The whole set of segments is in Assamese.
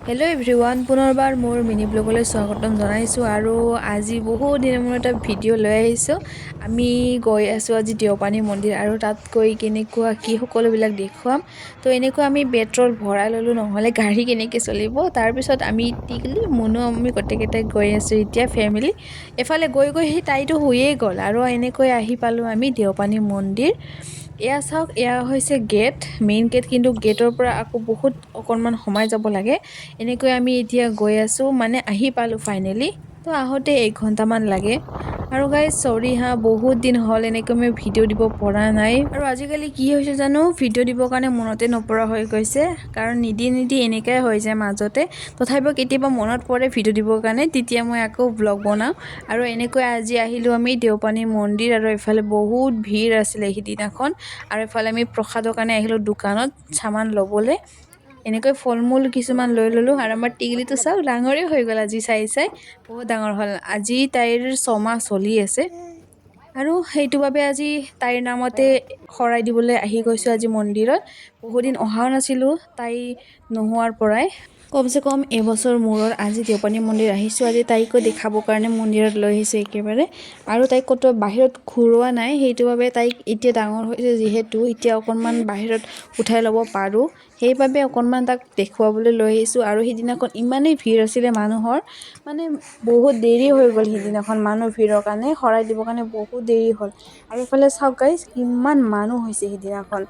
হেল্ল' এভৰিৱান, পুনৰবাৰ মোৰ মিনি ব্লগলৈ স্বাগতম জনাইছোঁ। আৰু আজি বহু দিনৰ মূৰত এটা ভিডিঅ' লৈ আহিছোঁ। আমি গৈ আছোঁ আজি দেওপানী মন্দিৰ, আৰু তাত গৈ কেনেকুৱা কি সকলোবিলাক দেখুৱাম। তো এনেকুৱা আমি পেট্ৰল ভৰাই ল'লোঁ, নহ'লে গাড়ী কেনেকৈ চলিব। তাৰপিছত আমি টিকলি মুনু আমি গোটেইকেইটাই গৈ আছোঁ এতিয়া ফেমিলি। এফালে গৈ সেই তাইতো শুয়েই গ'ল, আৰু এনেকৈ আহি পালোঁ আমি দেওপানী মন্দিৰ। এয়া চাওক, এয়া হৈছে গেট, মেইন গেট, কিন্তু গেটৰ পৰা আকৌ বহুত অকণমান সোমাই যাব লাগে। এনেকৈ আমি এতিয়া গৈ আছোঁ, মানে আহি পালোঁ ফাইনেলি। তো আহোঁতে 1 ঘণ্টামান লাগে। আৰু গাইজ চৰি হা, বহুত দিন হ'ল এনেকৈ মই ভিডিঅ' দিব পৰা নাই। আৰু আজিকালি কি হৈছে জানো, ভিডিঅ' দিবৰ কাৰণে মনতে নপৰা হৈ গৈছে, কাৰণ নিদি এনেকৈ হৈ যায় মাজতে। তথাপিও কেতিয়াবা মনত পৰে ভিডিঅ' দিবৰ কাৰণে, তেতিয়া মই আকৌ ব্লগ বনাওঁ। আৰু এনেকৈ আজি আহিলোঁ আমি দেওপানী মন্দিৰ, আৰু এইফালে বহুত ভিৰ আছিলে সিদিনাখন। আৰু এইফালে আমি প্ৰসাদৰ কাৰণে আহিলোঁ দোকানত চামান ল'বলৈ। এনেকৈ ফল মূল কিছুমান লৈ ল'লোঁ। আৰু আমাৰ টিকলিটো চাওক, ডাঙৰেই হৈ গ'ল আজি চাই বহুত ডাঙৰ হ'ল। আজি তাইৰ 6 মাহ চলি আছে, আৰু সেইটো বাবে আজি তাইৰ নামতে শৰাই দিবলৈ আহি গৈছোঁ আজি মন্দিৰত। বহুদিন অহাও নাছিলোঁ তাই নোহোৱাৰ পৰাই। কমচে কম এবছৰ মূৰত আজি দেওপানী মন্দিৰ আহিছোঁ। আজি তাইকো দেখাবৰ কাৰণে মন্দিৰত লৈ আহিছোঁ একেবাৰে। আৰু তাইক ক'তো বাহিৰত ঘূৰোৱা নাই, সেইটো বাবে তাইক এতিয়া ডাঙৰ হৈছে যিহেতু, এতিয়া অকণমান বাহিৰত উঠাই ল'ব পাৰোঁ, সেইবাবে অকণমান তাক দেখুৱাবলৈ লৈ আহিছোঁ। আৰু সিদিনাখন ইমানেই ভিৰ আছিলে মানুহৰ, মানে বহুত দেৰি হৈ গ'ল সিদিনাখন মানুহ ভিৰৰ কাৰণে, শৰাই দিবৰ কাৰণে বহুত দেৰি হ'ল। আৰু এইফালে চাওক গাইজ, কিমান মানুহ হৈছে সিদিনাখন।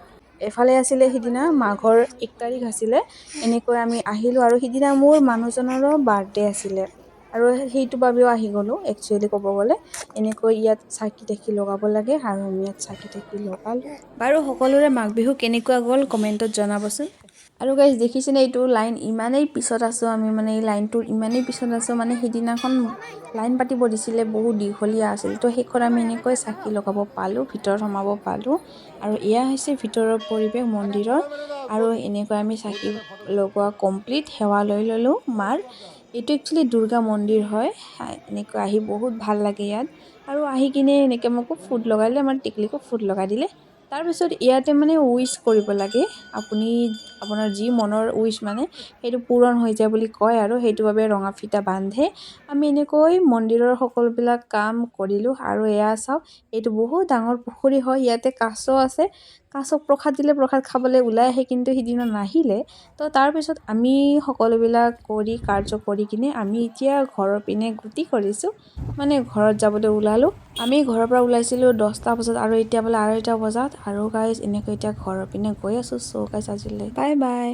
এফালে আছিলে সিদিনা মাঘৰ 1 তাৰিখ আছিলে। এনেকৈ আমি আহিলোঁ, আৰু সিদিনা মোৰ মানুহজনৰো বাৰ্থডে আছিলে, আৰু সেইটো বাবেও আহি গ'লোঁ একচুৱেলি ক'ব গ'লে। এনেকৈ ইয়াত চাকি তাকি লগাব লাগে, আৰু আমি ইয়াত চাকি তাকি লগালোঁ। বাৰু সকলোৰে মাঘ বিহু কেনেকুৱা গ'ল কমেণ্টত জনাবচোন। আৰু গাইজ দেখিছেনে, এইটো লাইন ইমানেই পিছত আছোঁ আমি, মানে এই লাইনটোৰ ইমানেই পিছত আছোঁ, মানে সিদিনাখন লাইন পাতিব দিছিলে, বহুত দীঘলীয়া আছিল। তো শেষত আমি এনেকৈ চাকি লগাব পালোঁ, ভিতৰত সোমাব পালোঁ। আৰু এয়া হৈছে ভিতৰৰ পৰিৱেশ মন্দিৰৰ। আৰু এনেকৈ আমি চাকি লগোৱা কমপ্লিট, সেৱা লৈ ল'লোঁ মাৰ। এইটো একচুৱেলি দুৰ্গা মন্দিৰ হয়। এনেকৈ আহি বহুত ভাল লাগে ইয়াত। আৰু আহি কিনে এনেকৈ মোকো ফুট লগাই দিলে, আমাৰ টিকলিকো ফুট লগাই দিলে। তাৰপিছত ইয়াতে মানে উইচ কৰিব লাগে, আপুনি আপোনাৰ যি মনৰ উইচ মানে সেইটো পূৰণ হৈ যায় বুলি কয়, আৰু সেইটো বাবে ৰঙা ফিটা বান্ধে। আমি এনেকৈ মন্দিৰৰ সকলোবিলাক কাম কৰিলোঁ। আৰু এয়া চাওক, এইটো বহুত ডাঙৰ পুখুৰী হয়, ইয়াতে কাছ আছে। কাছক প্ৰসাদ দিলে প্ৰসাদ খাবলৈ ওলাই আহে, কিন্তু সিদিনা নাহিলে। তো তাৰপিছত আমি সকলোবিলাক কাৰ্য কৰি কিনে আমি এতিয়া ঘৰৰ পিনে গতি কৰিছোঁ, মানে ঘৰত যাবলৈ ওলালোঁ। আমি ঘৰৰ পৰা ওলাইছিলোঁ 10টা বজাত, আৰু এতিয়া বোলে 2:30 বজাত। আৰু গাইজ এনেকৈ এতিয়া ঘৰৰ পিনে গৈ আছোঁ। চ' গাইজ আজিলৈ বাই বাই।